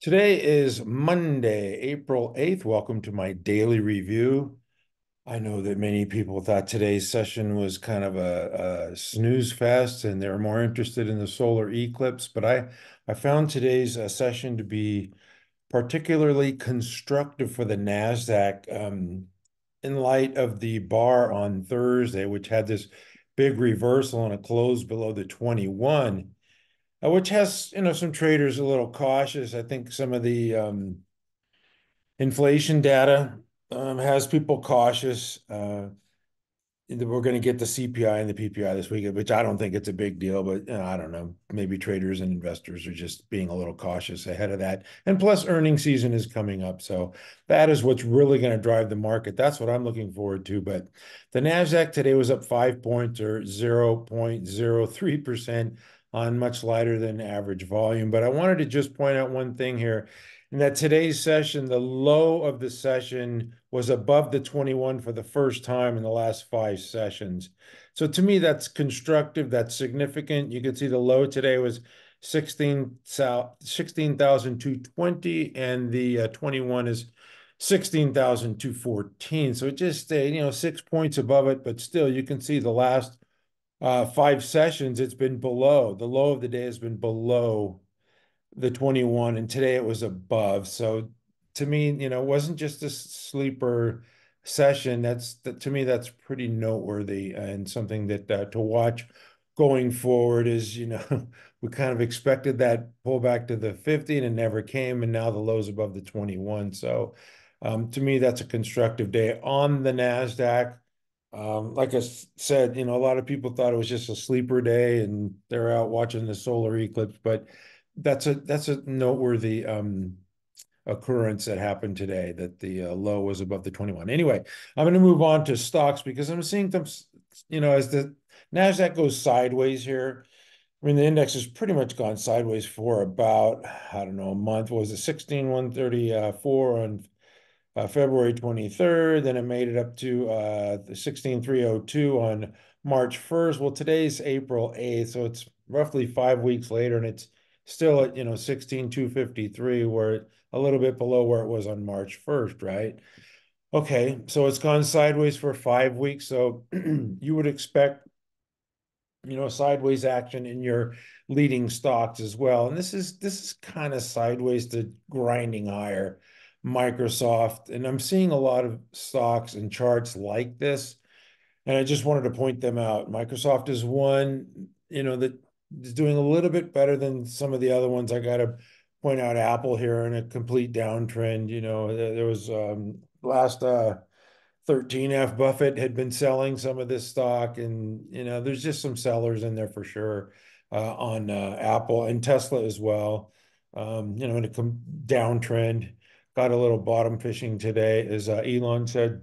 Today is Monday, April 8th. Welcome to my daily review. I know that many people thought today's session was kind of a snooze fest and they're more interested in the solar eclipse, but I found today's session to be particularly constructive for the Nasdaq in light of the bar on Thursday, which had this big reversal and a close below the 21. Which has, some traders a little cautious. I think some of the inflation data has people cautious. We're going to get the CPI and the PPI this week, which I don't think it's a big deal, but I don't know. Maybe traders and investors are just being a little cautious ahead of that. And plus, earnings season is coming up. So that is what's really going to drive the market. That's what I'm looking forward to. But the NASDAQ today was up 5 points or 0.03% on much lighter than average volume. But I wanted to just point out one thing here. In that today's session, the low of the session was above the 21 for the first time in the last 5 sessions. So to me, that's constructive. That's significant. You can see the low today was 16,220 and the 21 is 16,214. So it just stayed, 6 points above it, but still you can see the last 5 sessions, it's been below. The low of the day has been below the 21, and today it was above. So to me, it wasn't just a sleeper session. To me, that's pretty noteworthy and something that to watch going forward is, we kind of expected that pullback to the 50 and it never came, and now the low's above the 21. So to me, that's a constructive day on the NASDAQ. Like I said, a lot of people thought it was just a sleeper day and they're out watching the solar eclipse, but that's a noteworthy occurrence that happened today, that the low was above the 21. Anyway, I'm going to move on to stocks because I'm seeing them, as the NASDAQ goes sideways here. I mean, the index has pretty much gone sideways for about, I don't know, a month. What was it, 16,134 on February 23rd. Then it made it up to the 16,302 on March 1st. Well, today's April 8th, so it's roughly 5 weeks later, and it's still at, 16,253, where a little bit below where it was on March 1st, right? Okay, so it's gone sideways for 5 weeks. So you would expect, sideways action in your leading stocks as well. And this is kind of sideways to grinding higher. Microsoft, and I'm seeing a lot of stocks and charts like this, and I just wanted to point them out. Microsoft is one, that is doing a little bit better than some of the other ones. I got to point out Apple here in a complete downtrend. There was last 13F Buffett had been selling some of this stock, and there's just some sellers in there for sure on Apple and Tesla as well. In a downtrend, got a little bottom fishing today, as Elon said.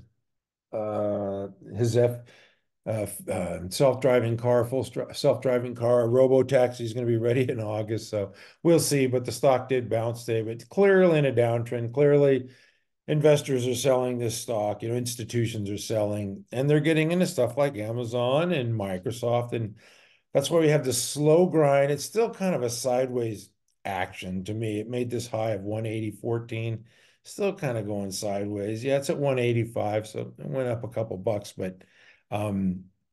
His self-driving car, self-driving car, robo-taxi is going to be ready in August. So we'll see. But the stock did bounce today, but clearly in a downtrend. Clearly, investors are selling this stock. Institutions are selling, and they're getting into stuff like Amazon and Microsoft, and that's why we have this slow grind. It's still kind of a sideways action to me. It made this high of 180.14, still kind of going sideways. Yeah, it's at 185, so it went up a couple bucks, but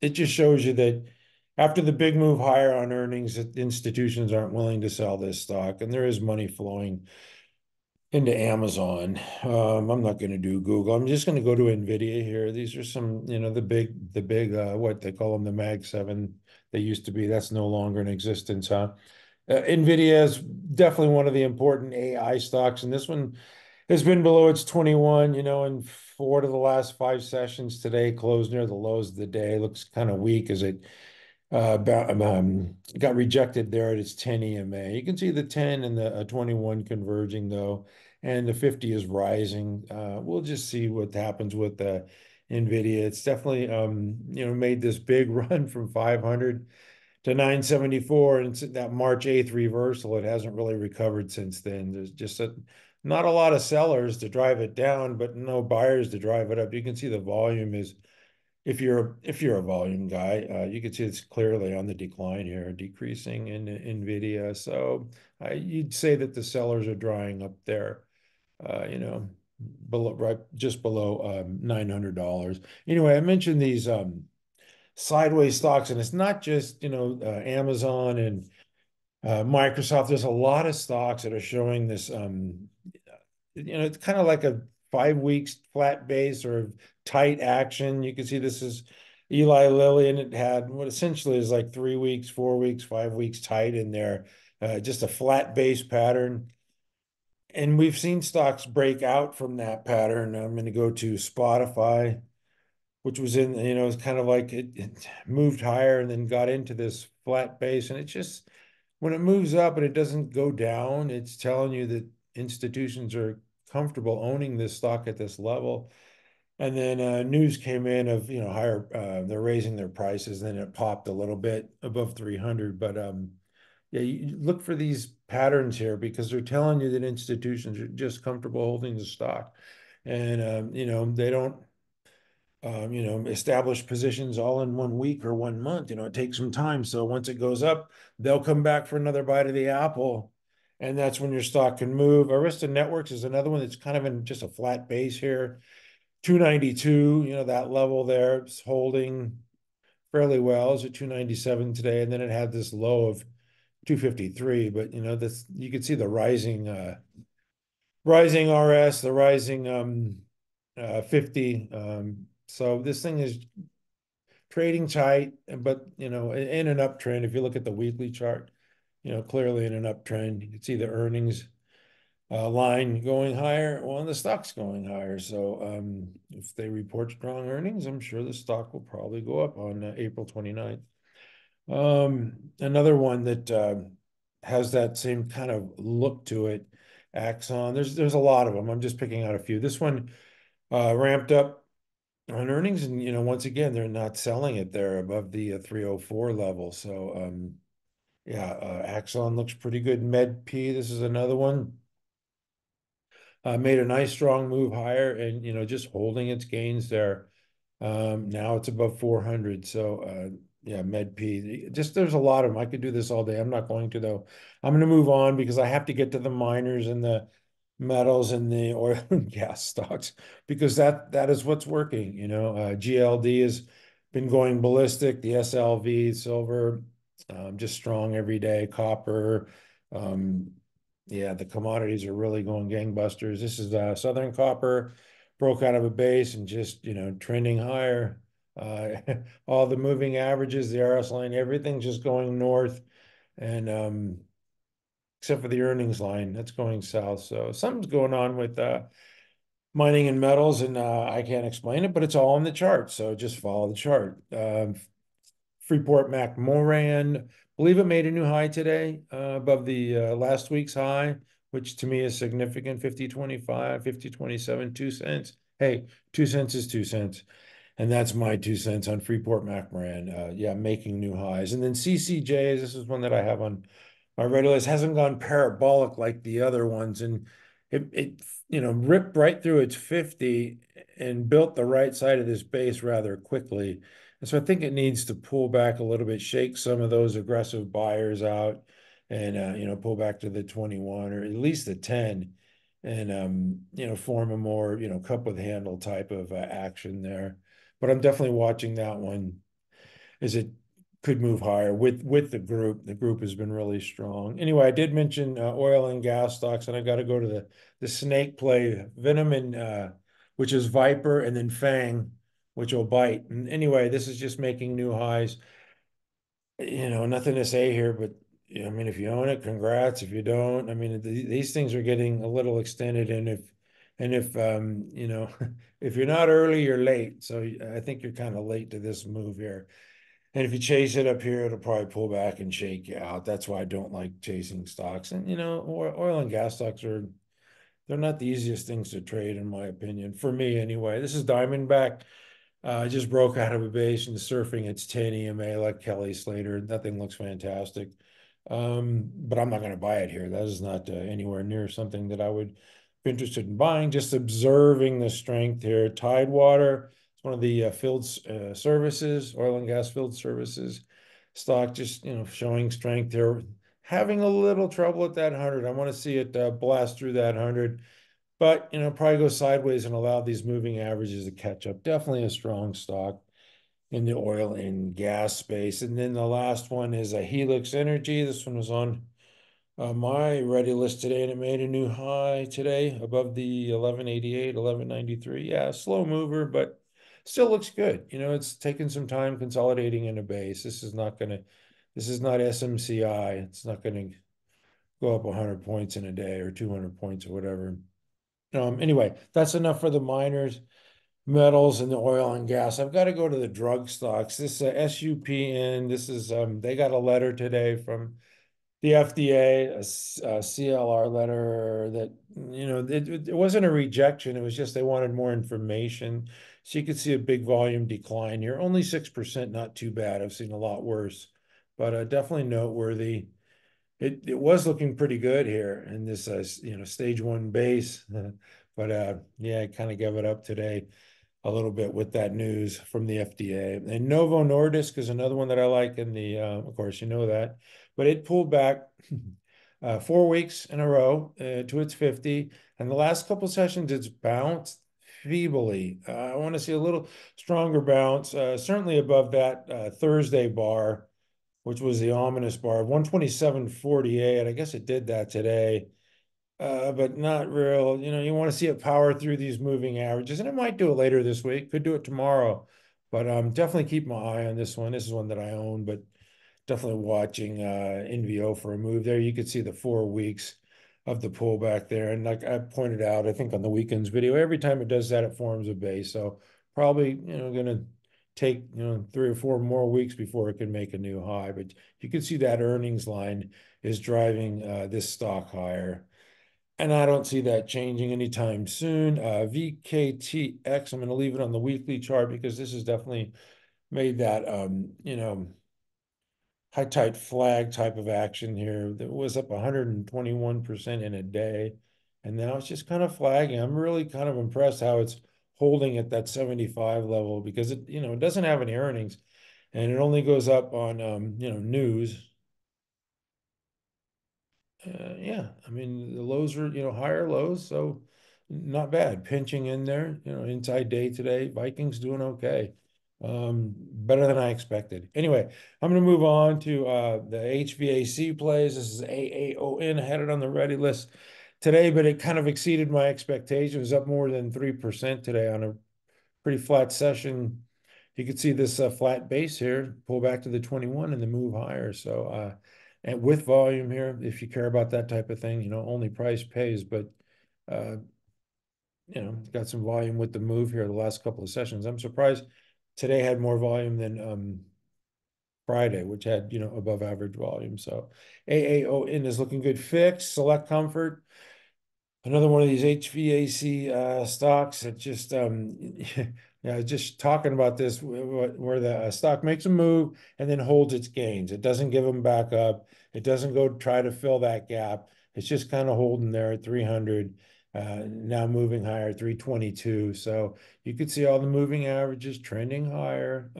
it just shows you that after the big move higher on earnings, that institutions aren't willing to sell this stock, and there is money flowing into Amazon. I'm not going to do Google. I'm just going to go to NVIDIA here. These are some, the big, what they call them, the Mag 7. They used to be. That's no longer in existence, huh? NVIDIA is definitely one of the important AI stocks, and this one has been below its 21, in 4 to the last 5 sessions. Today closed near the lows of the day. Looks kind of weak as it got rejected there at its 10 EMA. You can see the 10 and the 21 converging though, and the 50 is rising. We'll just see what happens with the NVIDIA. It's definitely, made this big run from 500 to 974, and that March 8th reversal. It hasn't really recovered since then. There's just not a lot of sellers to drive it down, but no buyers to drive it up. You can see the volume is if you're a volume guy, you can see it's clearly on the decline here, decreasing in NVIDIA. So you'd say that the sellers are drying up there, you know, below, right, just below $900. Anyway, I mentioned these sideways stocks, and it's not just, you know, Amazon and Microsoft. There's a lot of stocks that are showing this, you know, it's kind of like a 5 weeks flat base or tight action. You can see this is Eli Lilly, and it had what essentially is like 3 weeks, 4 weeks, 5 weeks tight in there, just a flat base pattern. And we've seen stocks break out from that pattern. I'm going to go to Spotify, which was in, you know, it's kind of like it moved higher and then got into this flat base. And it just, when it moves up and it doesn't go down, it's telling you that institutions are comfortable owning this stock at this level. And then news came in of, you know, higher, they're raising their prices. Then it popped a little bit above 300. But yeah, you look for these patterns here because they're telling you that institutions are just comfortable holding the stock. And, you know, they don't, you know, establish positions all in 1 week or 1 month. You know, it takes some time. So once it goes up, they'll come back for another bite of the apple. And that's when your stock can move. Arista Networks is another one that's kind of in just a flat base here. 292, you know, that level there is holding fairly well. It's at 297 today. And then it had this low of 253. But, you know, this, you can see the rising RS, the rising 50. So this thing is trading tight, but, you know, in an uptrend. If you look at the weekly chart, you know, clearly in an uptrend. You can see the earnings line going higher. Well, and the stock's going higher. So if they report strong earnings, I'm sure the stock will probably go up on April 29th. Another one that has that same kind of look to it, AXON. There's a lot of them. I'm just picking out a few. This one ramped up on earnings, and, you know, once again, they're not selling it there above the 304 level. So yeah, AXON looks pretty good. MEDP, this is another one. Made a nice strong move higher, and, you know, just holding its gains there. Now it's above 400. So yeah, MEDP. Just there's a lot of them. I could do this all day. I'm not going to, though. I'm going to move on because I have to get to the miners and the metals and the oil and gas stocks, because that is what's working. You know, GLD has been going ballistic. The SLV, silver, just strong every day. Copper, yeah, the commodities are really going gangbusters. This is Southern Copper, broke out of a base and just, you know, trending higher. Uh, all the moving averages, the RS line, everything's just going north, and except for the earnings line, that's going south. So something's going on with mining and metals, and I can't explain it, but it's all in the chart. So just follow the chart. Freeport McMoran, believe it made a new high today, above the last week's high, which to me is significant. 50.25, 50.27, 2 cents. Hey, 2 cents is 2 cents. And that's my 2 cents on Freeport McMoran. Yeah, making new highs. And then CCJs, this is one that I have on my radar list. Hasn't gone parabolic like the other ones. And it you know, ripped right through its 50 and built the right side of this base rather quickly. And so I think it needs to pull back a little bit, shake some of those aggressive buyers out, and you know, pull back to the 21 or at least the 10, and you know, form a more, you know, cup with handle type of action there. But I'm definitely watching that one as it could move higher with the group. The group has been really strong. Anyway, I did mention oil and gas stocks, and I got to go to the snake play, VNOM, and which is Viper, and then FANG, which will bite. And anyway, this is just making new highs. You know, nothing to say here, but, you know, I mean, if you own it, congrats. If you don't, I mean, these things are getting a little extended, and if you know, if you're not early, you're late. So I think you're kind of late to this move here. And if you chase it up here, it'll probably pull back and shake you out. That's why I don't like chasing stocks. And, you know, oil and gas stocks they're not the easiest things to trade, in my opinion, for me anyway. This is Diamondback. Just broke out of a base and surfing its 10 EMA like Kelly Slater. That thing looks fantastic. But I'm not going to buy it here. That is not anywhere near something that I would be interested in buying. Just observing the strength here. Tidewater, it's one of the field services, oil and gas field services stock, just showing strength. They're having a little trouble at that 100. I want to see it blast through that 100, but probably go sideways and allow these moving averages to catch up. Definitely a strong stock in the oil and gas space. And then the last one is a Helix Energy. This one was on my ready list today, and it made a new high today above the 1188, 1193. Yeah, slow mover, but still looks good. It's taken some time consolidating in a base. This is not SMCI. It's not gonna go up 100 points in a day or 200 points or whatever. Anyway, that's enough for the miners, metals, and the oil and gas. I've got to go to the drug stocks. This SUPN. This is they got a letter today from the FDA, a CLR letter that, it wasn't a rejection. It was just they wanted more information. So you could see a big volume decline here. Only 6%, not too bad. I've seen a lot worse, but definitely noteworthy. It was looking pretty good here in this, stage one base, but yeah, I kind of gave it up today a little bit with that news from the FDA. And NovoNordisk is another one that I like in the, of course, that, but it pulled back 4 weeks in a row to its 50. And the last couple sessions, it's bounced feebly. I want to see a little stronger bounce, certainly above that Thursday bar, which was the ominous bar of 127.48. I guess it did that today. But not real. You want to see it power through these moving averages, and it might do it later this week. Could do it tomorrow, but definitely keep my eye on this one. This is one that I own, but definitely watching NVO for a move there. You could see the 4 weeks of the pullback there, and like I pointed out, I think on the weekends video, every time it does that, it forms a base. So probably going to take 3 or 4 more weeks before it can make a new high. But you can see that earnings line is driving this stock higher. And I don't see that changing anytime soon. VKTX, I'm going to leave it on the weekly chart because this has definitely made that, high tight flag type of action here. That was up 121% in a day. And now it's just kind of flagging. I'm really kind of impressed how it's holding at that 75 level because it doesn't have any earnings and it only goes up on, news. Yeah, I mean the lows are higher lows, so not bad. Pinching in there, inside day today. Vikings doing okay, better than I expected. Anyway, I'm going to move on to the HVAC plays. This is AAON. I had it on the ready list today, but it kind of exceeded my expectations. It was up more than 3% today on a pretty flat session. You can see this flat base here, pull back to the 21 and then move higher. So, and with volume here, if you care about that type of thing, only price pays, but, uh, got some volume with the move here the last couple of sessions. I'm surprised today had more volume than Friday, which had, above average volume. So AAON is looking good. Fix, Select Comfort, another one of these HVAC stocks that just yeah, just talking about this where the stock makes a move and then holds its gains. It doesn't give them back up. It doesn't go try to fill that gap. It's just kind of holding there at 300. Now moving higher, 322. So you could see all the moving averages trending higher.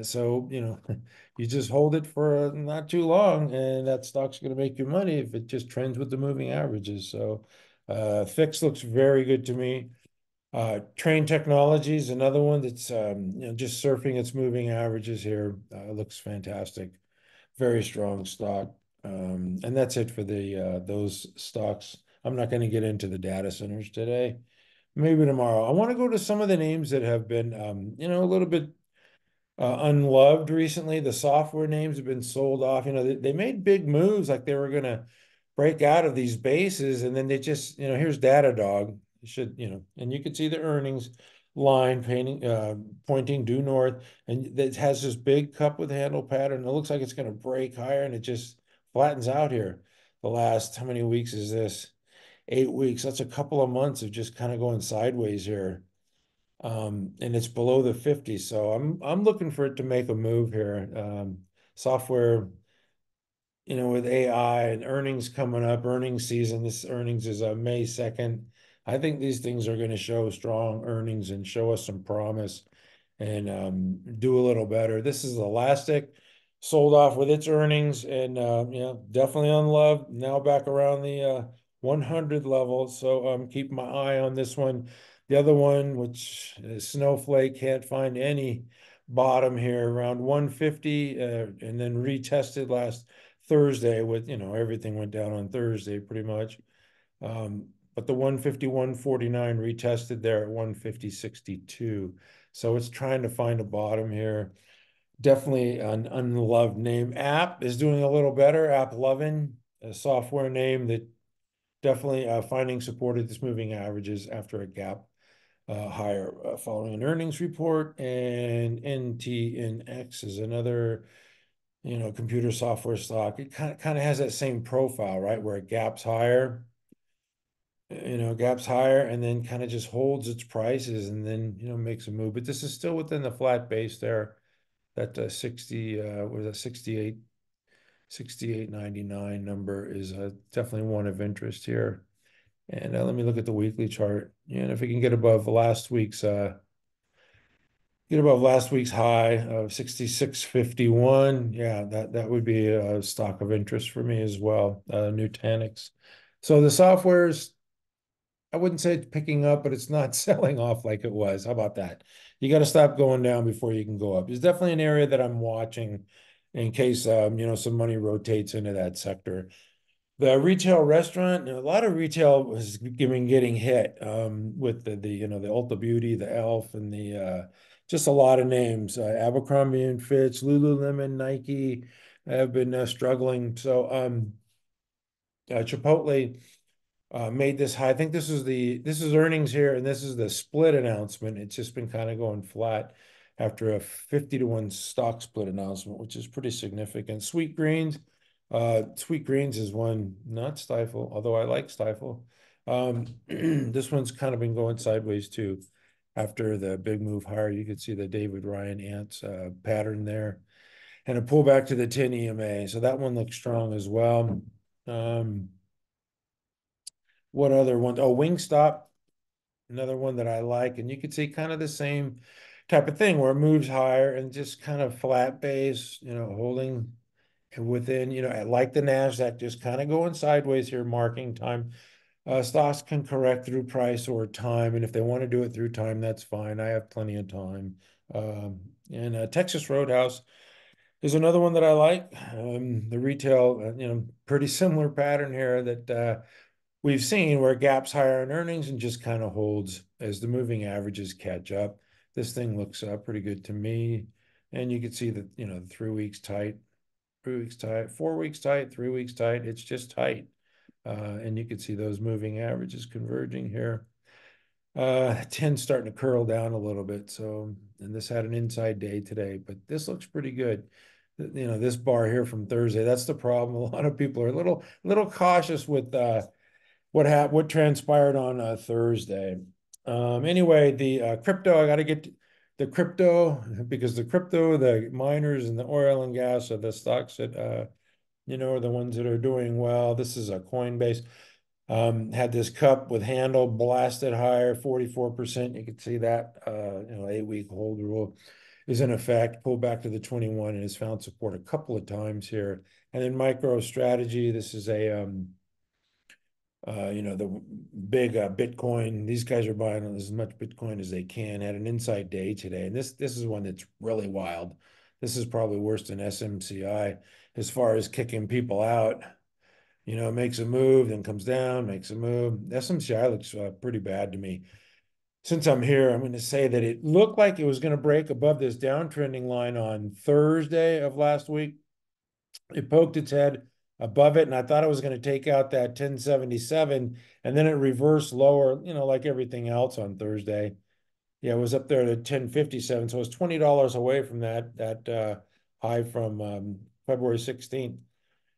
So, you just hold it for not too long, and that stock's going to make you money if it just trends with the moving averages. So, Fix looks very good to me. Train Technologies, another one that's just surfing its moving averages here. Looks fantastic. Very strong stock. And that's it for the those stocks. I'm not going to get into the data centers today. Maybe tomorrow. I want to go to some of the names that have been, a little bit unloved recently. The software names have been sold off. They made big moves like they were going to break out of these bases, and then they just, here's Datadog. You should, and you can see the earnings line pointing due north, and it has this big cup with handle pattern. It looks like it's going to break higher, and it just flattens out here. The last, how many weeks is this? 8 weeks. That's a couple of months of just kind of going sideways here. And it's below the 50. So I'm looking for it to make a move here. Software, with AI and earnings coming up, earnings season. This earnings is May 2nd. I think these things are going to show strong earnings and show us some promise and do a little better. This is Elastic, sold off with its earnings and definitely unloved. Now back around the 100 level. So keep my eye on this one. The other one, which is Snowflake, can't find any bottom here around 150 and then retested last Thursday with, everything went down on Thursday pretty much. But the 150-149 retested there at 150.62. So it's trying to find a bottom here. Definitely an unloved name. App is doing a little better. App 11, a software name that definitely finding support at this moving averages after a gap higher following an earnings report. And NTNX is another, computer software stock. It kind of has that same profile, right? Where it gaps higher and then kind of just holds its prices and then, makes a move. But this is still within the flat base there. That 68.99 number is definitely one of interest here. And let me look at the weekly chart. And if we can get above last week's high of 66.51, yeah, that would be a stock of interest for me as well. Nutanix. So the software's, I wouldn't say it's picking up, but it's not selling off like it was. How about that? You got to stop going down before you can go up. It's definitely an area that I'm watching in case some money rotates into that sector. The retail restaurant, a lot of retail was getting hit with the Ulta Beauty, the Elf, and the just a lot of names. Abercrombie and Fitch, Lululemon, Nike have been struggling. So Chipotle made this high. I think this is earnings here, and this is the split announcement. It's just been kind of going flat after a 50-to-1 stock split announcement, which is pretty significant. Sweet Greens is one, not Stifle, although I like Stifle. This one's kind of been going sideways too. After the big move higher, you could see the David Ryan ants pattern there, and a pullback to the 10 EMA. So that one looks strong as well. What other one? Oh, Wingstop, another one that I like. And you could see kind of the same type of thing where it moves higher and just kind of flat base, holding within, like the Nasdaq, just kind of going sideways here, marking time. Stocks can correct through price or time. And if they want to do it through time, that's fine. I have plenty of time. And Texas Roadhouse is another one that I like. The retail, pretty similar pattern here that we've seen where gaps higher in earnings and just kind of holds as the moving averages catch up. This thing looks pretty good to me. And you can see that, 3 weeks tight, 3 weeks tight, 4 weeks tight, 3 weeks tight. It's just tight. And you can see those moving averages converging here. 10 starting to curl down a little bit. So, and this had an inside day today, but this looks pretty good. This bar here from Thursday, that's the problem. A lot of people are a little cautious with what transpired on Thursday. Anyway, the crypto, I got to get the crypto because the miners and the oil and gas are the stocks that are the ones that are doing well. This is a Coinbase. Had this cup with handle blasted higher, 44%. You can see that 8-week hold rule is in effect, pulled back to the 21 and has found support a couple of times here. And then MicroStrategy, this is a the big Bitcoin. These guys are buying as much Bitcoin as they can. Had an inside day today, and this is one that's really wild. This is probably worse than SMCI as far as kicking people out. Makes a move, then comes down, makes a move. SMCI looks pretty bad to me. Since I'm here, I'm going to say that it looked like it was going to break above this downtrending line on Thursday of last week. It poked its head above it, and I thought it was going to take out that 1077, and then it reversed lower, like everything else on Thursday. Yeah, it was up there to 1057, so it was $20 away from that high from February 16th.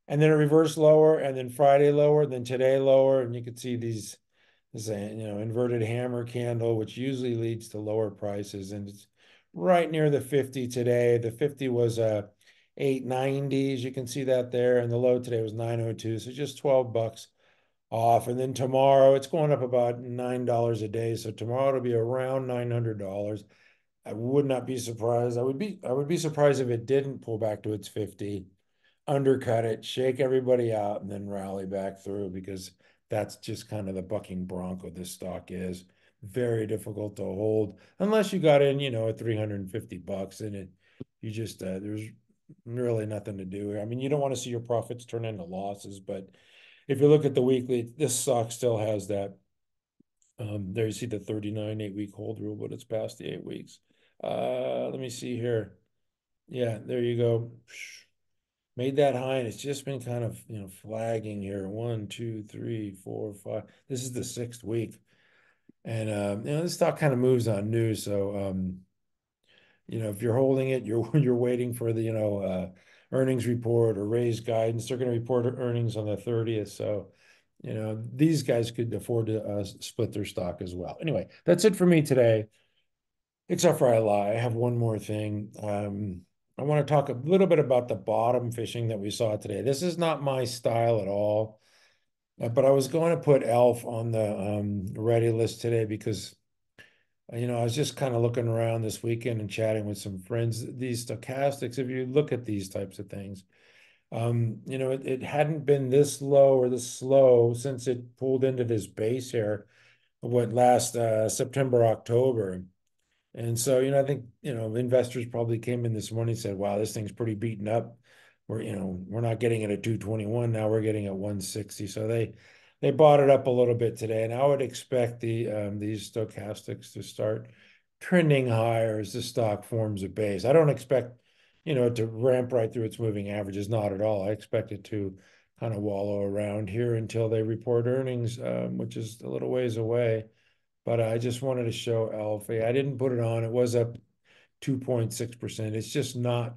And then it reversed lower, and then Friday lower, and then today lower, and you could see this inverted hammer candle, which usually leads to lower prices, and it's right near the 50 today. The 50 was 890, as you can see that there, and the low today was 902, so just $12 off. And then tomorrow it's going up about $9 a day. So tomorrow it'll be around $900. I would not be surprised. I would be surprised if it didn't pull back to its 50, undercut it, shake everybody out, and then rally back through, because that's just kind of the bucking bronco this stock is. Very difficult to hold unless you got in, at 350 bucks, and you just there's really nothing to do here. I mean, you don't want to see your profits turn into losses, but if you look at the weekly, this stock still has that. There you see the 39 8-week hold rule, but it's past the 8 weeks. Let me see here. Yeah, there you go. Made that high, and it's just been kind of, flagging here. 1, 2, 3, 4, 5. This is the 6th week. And this stock kind of moves on news. So if you're holding it, you're waiting for the, earnings report or raised guidance. They're going to report earnings on the 30th. So, these guys could afford to split their stock as well. Anyway, that's it for me today. Except for I lie. I have one more thing. I want to talk a little bit about the bottom fishing that we saw today. This is not my style at all, but I was going to put ELF on the ready list today because, I was just kind of looking around this weekend and chatting with some friends. These stochastics, if you look at these types of things, it hadn't been this low or this slow since it pulled into this base here, what, last September, October. And so, I think, investors probably came in this morning and said, wow, this thing's pretty beaten up. We're not getting it at 221. Now we're getting at 160. So they bought it up a little bit today. And I would expect these stochastics to start trending higher as the stock forms a base. I don't expect, to ramp right through its moving averages. Not at all. I expect it to kind of wallow around here until they report earnings, which is a little ways away. But I just wanted to show Alpha. I didn't put it on. It was up 2.6%. It's just not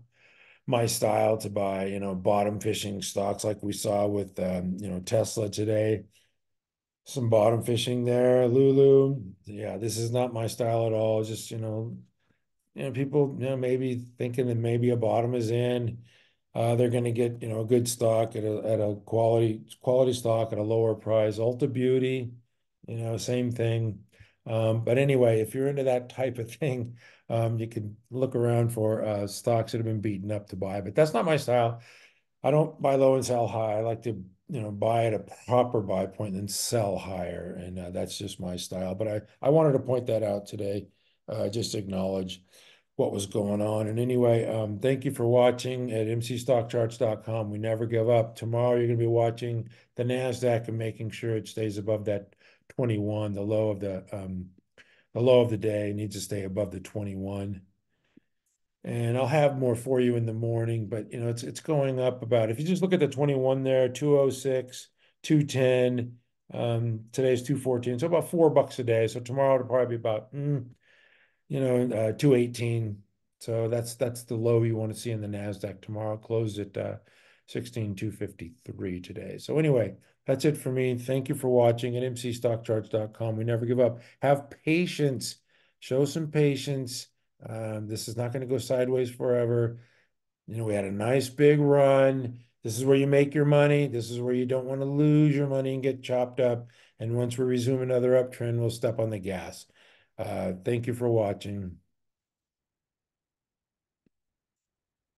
my style to buy, bottom fishing stocks like we saw with, Tesla today. Some bottom fishing there. Lulu. Yeah, this is not my style at all. Just, people, maybe thinking that maybe a bottom is in. They're going to get, a good stock at a quality stock at a lower price. Ulta Beauty, same thing. But anyway, if you're into that type of thing, you can look around for stocks that have been beaten up to buy. But that's not my style. I don't buy low and sell high. I like to, buy at a proper buy point and sell higher, and that's just my style. But I wanted to point that out today, just to acknowledge what was going on. And anyway, thank you for watching at mcstockcharts.com. We never give up. Tomorrow you're going to be watching the Nasdaq and making sure it stays above that 21. The low of the day needs to stay above the 21. And I'll have more for you in the morning, but it's going up about, if you just look at the 21 there, 206, 210, today's 214, so about $4 a day. So tomorrow it'll probably be about 218. So that's the low you want to see in the Nasdaq tomorrow. Closed at 16,253 today. So anyway, that's it for me. Thank you for watching at mcstockcharts.com. We never give up. Have patience. Show some patience. This is not going to go sideways forever. We had a nice big run. This is where you make your money. This is where you don't want to lose your money and get chopped up. And once we resume another uptrend, we'll step on the gas. Thank you for watching.